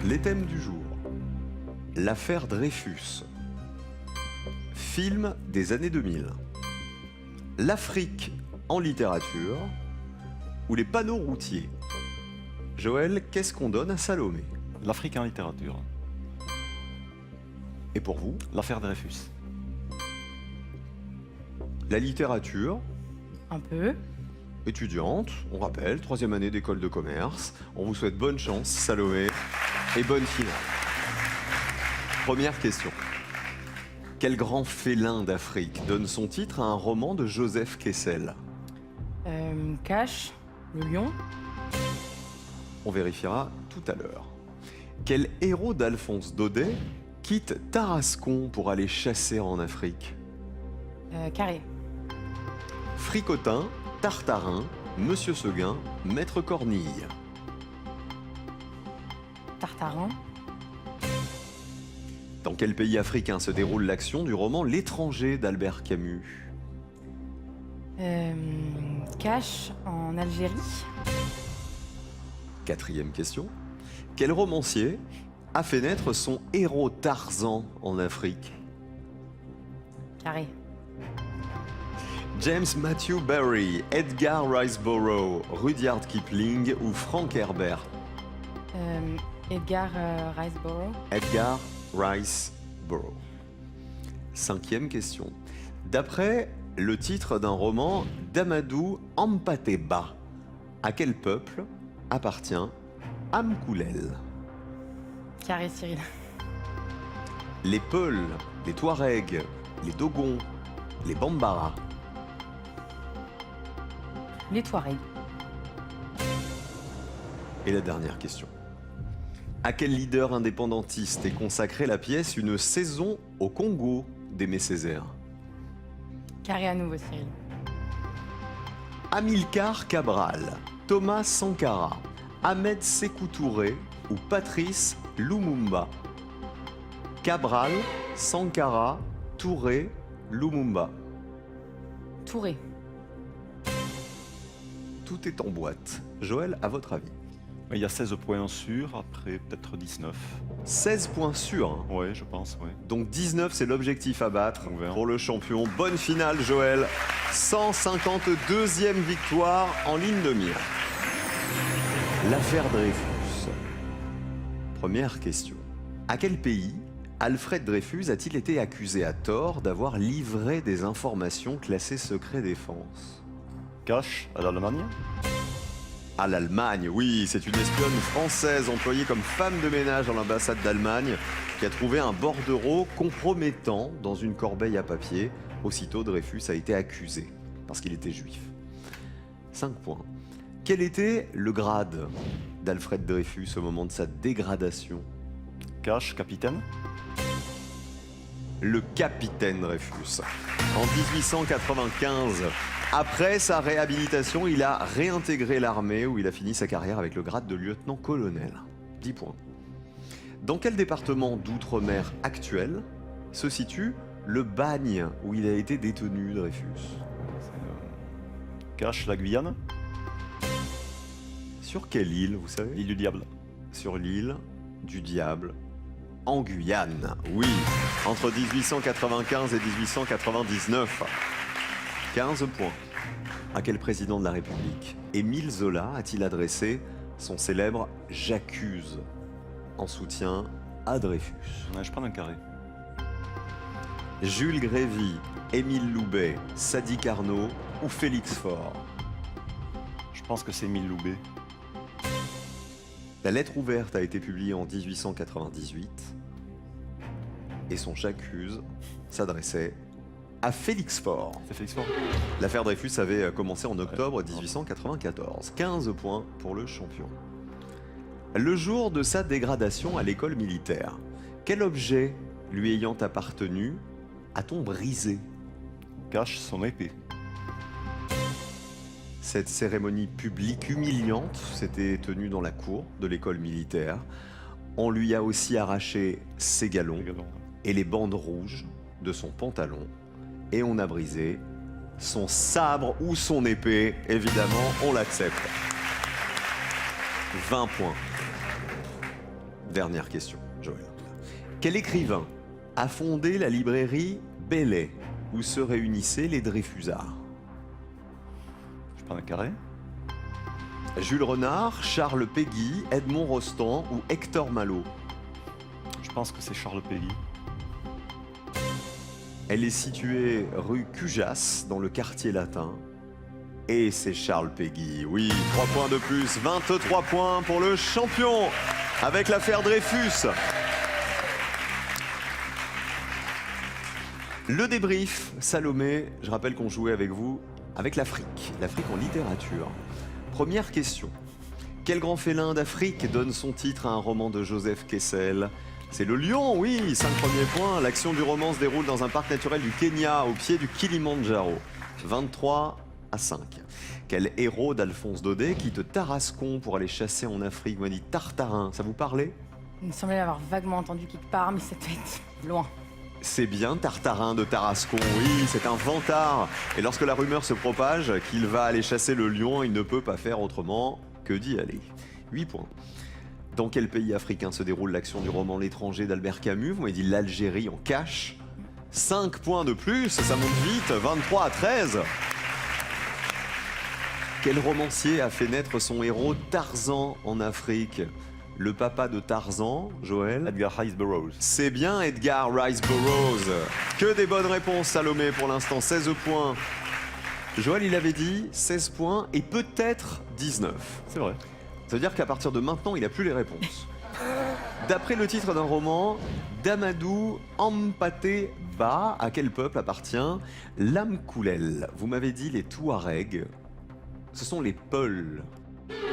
Les thèmes du jour. L'affaire Dreyfus. Film des années 2000. L'Afrique en littérature ou les panneaux routiers. Joël, qu'est-ce qu'on donne à Salomé? L'Afrique en littérature. Et pour vous? L'affaire Dreyfus. La littérature, Un peu. étudiante, on rappelle, 3e année d'école de commerce. On vous souhaite bonne chance, Salomé, et bonne finale. Première question. Quel grand félin d'Afrique donne son titre à un roman de Joseph Kessel? Cash, le lion. On vérifiera tout à l'heure. Quel héros d'Alphonse Daudet quitte Tarascon pour aller chasser en Afrique? Carré. Fricotin, Tartarin, Monsieur Seguin, Maître Cornille. Tartarin. Dans quel pays africain se déroule l'action du roman L'étranger d'Albert Camus? Cash, en Algérie. 4e question. Quel romancier a fait naître son héros Tarzan en Afrique? Carré. James Matthew Barrie, Edgar Rice Burroughs, Rudyard Kipling ou Frank Herbert? Edgar Riceborough. Edgar Rice Burroughs. 5e question. D'après le titre d'un roman d'Amadou Hampâté-Bâ, à quel peuple appartient Amkoulel? Carré, Cyril. Les Peuls, les Touaregs, les Dogons, les Bambara. Les Touaregs. Et la dernière question. À quel leader indépendantiste est consacrée la pièce Une saison au Congo d'Aimé Césaire? Carré à nouveau, Cyril. Amilcar Cabral, Thomas Sankara, Ahmed Sékou Touré ou Patrice Lumumba? Cabral, Sankara, Touré, Lumumba. Touré. Tout est en boîte. Joël, à votre avis? Il y a 16 points sûrs, après peut-être 19. 16 points sûrs. Hein. Ouais, je pense, ouais. Donc 19, c'est l'objectif à battre On verra. pour le champion. Bonne finale, Joël. 152e victoire en ligne de mire. L'affaire Dreyfus. Première question. À quel pays Alfred Dreyfus a-t-il été accusé à tort d'avoir livré des informations classées secret défense? Cash à l'Allemagne. À l'Allemagne, oui, c'est une espionne française employée comme femme de ménage dans l'ambassade d'Allemagne qui a trouvé un bordereau compromettant dans une corbeille à papier. Aussitôt, Dreyfus a été accusé parce qu'il était juif. 5 points. Quel était le grade d'Alfred Dreyfus au moment de sa dégradation? Cash, capitaine. Le capitaine Dreyfus. En 1895, après sa réhabilitation, il a réintégré l'armée où il a fini sa carrière avec le grade de lieutenant-colonel. 10 points. Dans quel département d'outre-mer actuel se situe le Bagne où il a été détenu, Dreyfus? Cash, la Guyane. Sur quelle île, vous savez? L'île du Diable. Sur l'île du Diable, en Guyane. Oui, entre 1895 et 1899. 15 points. À quel président de la République Émile Zola a-t-il adressé son célèbre « J'accuse » en soutien à Dreyfus? Ouais, je prends un carré. Jules Grévy, Émile Loubet, Sadi Carnot ou Félix Faure? Je pense que c'est Émile Loubet. La lettre ouverte a été publiée en 1898 et son j'accuse s'adressait à Félix Faure. C'est Félix Faure. L'affaire Dreyfus avait commencé en octobre 1894. 15 points pour le champion. Le jour de sa dégradation à l'école militaire, quel objet lui ayant appartenu a-t-on brisé? Cash, son épée. Cette cérémonie publique humiliante s'était tenue dans la cour de l'école militaire. On lui a aussi arraché ses galons et les bandes rouges de son pantalon. Et on a brisé son sabre ou son épée. Évidemment, on l'accepte. 20 points. Dernière question, Joël. Quel écrivain a fondé la librairie Bellet, où se réunissaient les Dreyfusards? Je prends un carré. Jules Renard, Charles Péguy, Edmond Rostand ou Hector Malot? Je pense que c'est Charles Péguy. Elle est située rue Cujas, dans le quartier latin. Et c'est Charles Péguy. Oui, 3 points de plus, 23 points pour le champion avec l'affaire Dreyfus. Le débrief, Salomé, je rappelle qu'on jouait avec vous avec l'Afrique en littérature. Première question. Quel grand félin d'Afrique donne son titre à un roman de Joseph Kessel? C'est le lion, oui, 5 premiers points. L'action du roman se déroule dans un parc naturel du Kenya, au pied du Kilimandjaro. 23 à 5. Quel héros d'Alphonse Daudet quitte Tarascon pour aller chasser en Afrique? Vous m'avez dit Tartarin, ça vous parlait? Il me semblait avoir vaguement entendu quelque part, mais c'était loin. C'est bien Tartarin de Tarascon, oui, c'est un vantard. Et lorsque la rumeur se propage qu'il va aller chasser le lion, il ne peut pas faire autrement que d'y aller. 8 points. Dans quel pays africain se déroule l'action du roman L'étranger d'Albert Camus? Vous m'avez dit l'Algérie en cache. 5 points de plus, ça monte vite, 23 à 13. Quel romancier a fait naître son héros Tarzan en Afrique? Le papa de Tarzan, Joël? Edgar Rice Burroughs. C'est bien Edgar Rice Burroughs. Que des bonnes réponses, Salomé, pour l'instant, 16 points. Joël, il avait dit 16 points et peut-être 19. C'est vrai. Ça veut dire qu'à partir de maintenant, il n'a plus les réponses. D'après le titre d'un roman, Damadou Hampâté Bâ, à quel peuple appartient l'Amkoulel? Vous m'avez dit les Touaregs. Ce sont les Peuls.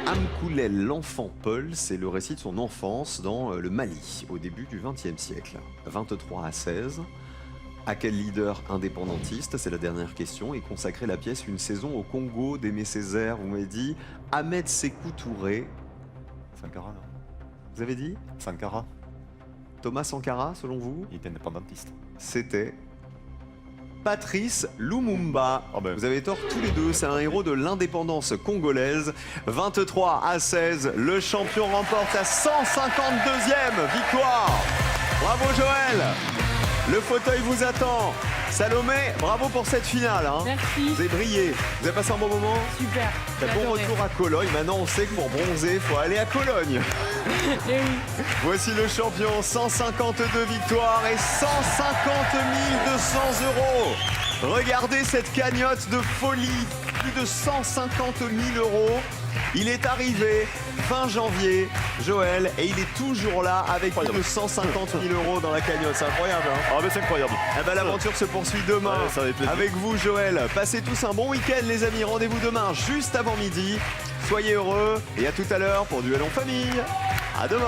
Amkoulel, l'enfant Peul, c'est le récit de son enfance dans le Mali, au début du XXe siècle. 23 à 16. À quel leader indépendantiste, c'est la dernière question, est consacrée la pièce Une saison au Congo d'Aimé Césaire? Vous m'avez dit Ahmed Sékou Touré. Sankara, non? Vous avez dit Sankara. Thomas Sankara, selon vous? Il est indépendantiste. C'était Patrice Lumumba. Ah ben. Vous avez tort tous les deux, c'est un héros de l'indépendance congolaise. 23 à 16, le champion remporte sa 152e victoire. Bravo Joël. Le fauteuil vous attend. Salomé, bravo pour cette finale. Hein. Merci. Vous avez brillé. Vous avez passé un bon moment? Super. Bon J'ai adoré. retour à Cologne. Maintenant, on sait que pour bronzer, il faut aller à Cologne. Eh oui. Voici le champion, 152 victoires et 150 200 €. Regardez cette cagnotte de folie, plus de 150 000 €. Il est arrivé fin janvier, Joël, et il est toujours là avec plus de 150 000 € dans la cagnotte. C'est incroyable, hein? Ah mais c'est incroyable. Eh ben, l'aventure se poursuit demain Ouais, ça va être plaisir. avec vous, Joël. Passez tous un bon week-end, les amis. Rendez-vous demain, juste avant midi. Soyez heureux et à tout à l'heure pour Duel en famille. À demain.